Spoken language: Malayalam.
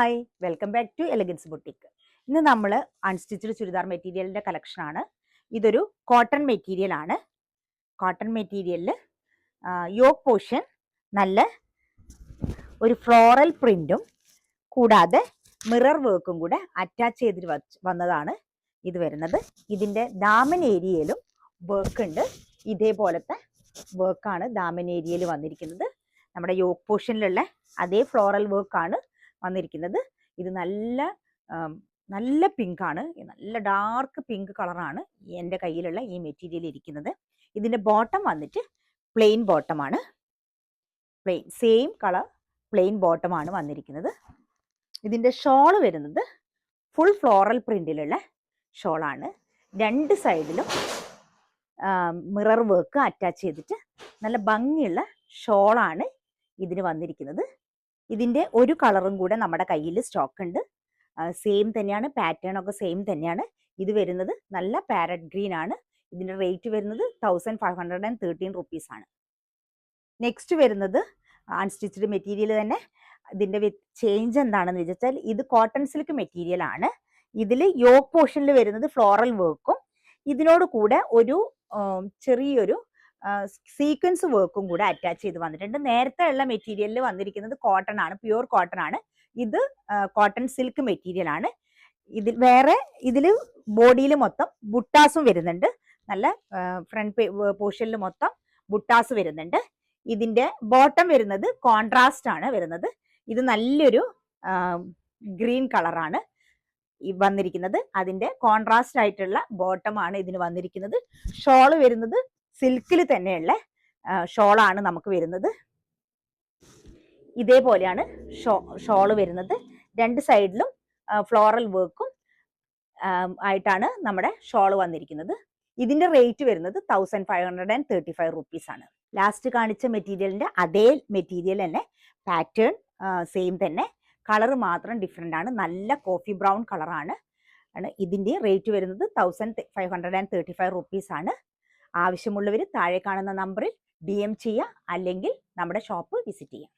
Hi, welcome back to elegance boutique. ഇന്ന് നമ്മൾ അൺസ്റ്റിച്ച്ഡ് ചുരിദാർ മെറ്റീരിയലിൻ്റെ കളക്ഷനാണ്. ഇതൊരു കോട്ടൺ മെറ്റീരിയൽ ആണ്. കോട്ടൺ മെറ്റീരിയലിൽ യോക്ക് പോർഷൻ നല്ല ഒരു ഫ്ലോറൽ പ്രിൻറ്റും കൂടാതെ മിറർ വർക്കും കൂടെ അറ്റാച്ച് ചെയ്തിട്ട് വന്നതാണ് ഇത് വരുന്നത്. ഇതിൻ്റെ ദാമൻ ഏരിയയിലും വർക്ക് ഉണ്ട്. ഇതേപോലത്തെ വർക്കാണ് ദാമൻ ഏരിയയിൽ വന്നിരിക്കുന്നത്. നമ്മുടെ യോക്ക് പോർഷനിലുള്ള അതേ ഫ്ലോറൽ വർക്കാണ് വന്നിരിക്കുന്നത്. ഇത് നല്ല പിങ്ക് ആണ്, നല്ല ഡാർക്ക് പിങ്ക് കളറാണ് എൻ്റെ കയ്യിലുള്ള ഈ മെറ്റീരിയൽ ഇരിക്കുന്നത്. ഇതിൻ്റെ ബോട്ടം വന്നിട്ട് പ്ലെയിൻ ബോട്ടമാണ്, സെയിം കളർ പ്ലെയിൻ ബോട്ടമാണ് വന്നിരിക്കുന്നത്. ഇതിൻ്റെ ഷോള് വരുന്നത് ഫുൾ ഫ്ലോറൽ പ്രിന്റിലുള്ള ഷോളാണ്. രണ്ട് സൈഡിലും മിറർ വർക്ക് അറ്റാച്ച് ചെയ്തിട്ട് നല്ല ഭംഗിയുള്ള ഷോളാണ് ഇതിന് വന്നിരിക്കുന്നത്. ഇതിൻ്റെ ഒരു കളറും കൂടെ നമ്മുടെ കയ്യിൽ സ്റ്റോക്ക് ഉണ്ട്. സെയിം തന്നെയാണ്, പാറ്റേൺ ഒക്കെ സെയിം തന്നെയാണ്. ഇത് വരുന്നത് നല്ല പാരറ്റ് ഗ്രീൻ ആണ്. ഇതിൻ്റെ റേറ്റ് വരുന്നത് 1513 റുപ്പീസ് ആണ്. നെക്സ്റ്റ് വരുന്നത് അൺസ്റ്റിച്ച്ഡ് മെറ്റീരിയൽ തന്നെ. ഇതിൻ്റെ ചേഞ്ച് എന്താണെന്ന് വെച്ചാൽ ഇത് കോട്ടൺ സിൽക്ക് മെറ്റീരിയൽ ആണ്. ഇതിൽ യോക്ക് പോർഷനിൽ വരുന്നത് ഫ്ലോറൽ വർക്കും ഇതിനോട് കൂടെ ഒരു ചെറിയൊരു സീക്വൻസ് വർക്കും കൂടെ അറ്റാച്ച് ചെയ്ത് വന്നിട്ടുണ്ട്. നേരത്തെ ഉള്ള മെറ്റീരിയലിൽ വന്നിരിക്കുന്നത് കോട്ടൺ ആണ്, പ്യുവർ കോട്ടൺ ആണ്. ഇത് കോട്ടൺ സിൽക്ക് മെറ്റീരിയൽ ആണ്. ഇതിൽ ബോഡിയിൽ മൊത്തം ബുട്ടാസും വരുന്നുണ്ട്. നല്ല ഫ്രണ്ട് പോർഷനിൽ മൊത്തം ബുട്ടാസ് വരുന്നുണ്ട്. ഇതിന്റെ ബോട്ടം വരുന്നത് കോൺട്രാസ്റ്റ് ആണ് വരുന്നത്. ഇത് നല്ലൊരു ഗ്രീൻ കളറാണ് വന്നിരിക്കുന്നത്. അതിന്റെ കോൺട്രാസ്റ്റ് ആയിട്ടുള്ള ബോട്ടമാണ് ഇതിന് വന്നിരിക്കുന്നത്. ഷോള് വരുന്നത് സിൽക്കിൽ തന്നെയുള്ള ഷോളാണ് നമുക്ക് വരുന്നത്. ഇതേപോലെയാണ് ഷോള് വരുന്നത്. രണ്ട് സൈഡിലും ഫ്ലോറൽ വർക്കും ആയിട്ടാണ് നമ്മുടെ ഷോള് വന്നിരിക്കുന്നത്. ഇതിന്റെ റേറ്റ് വരുന്നത് 1535 റുപ്പീസ് ആണ്. ലാസ്റ്റ് കാണിച്ച മെറ്റീരിയലിന്റെ അതേ മെറ്റീരിയൽ തന്നെ, പാറ്റേൺ സെയിം തന്നെ, കളർ മാത്രം ഡിഫറെൻ്റ് ആണ്. നല്ല കോഫി ബ്രൗൺ കളറാണ്. ഇതിന്റെ റേറ്റ് വരുന്നത് 1535 റുപ്പീസ് ആണ്. ആവശ്യമുള്ളവർ താഴെ കാണുന്ന നമ്പറിൽ DM ചെയ്യുക, അല്ലെങ്കിൽ നമ്മുടെ ഷോപ്പ് വിസിറ്റ് ചെയ്യുക.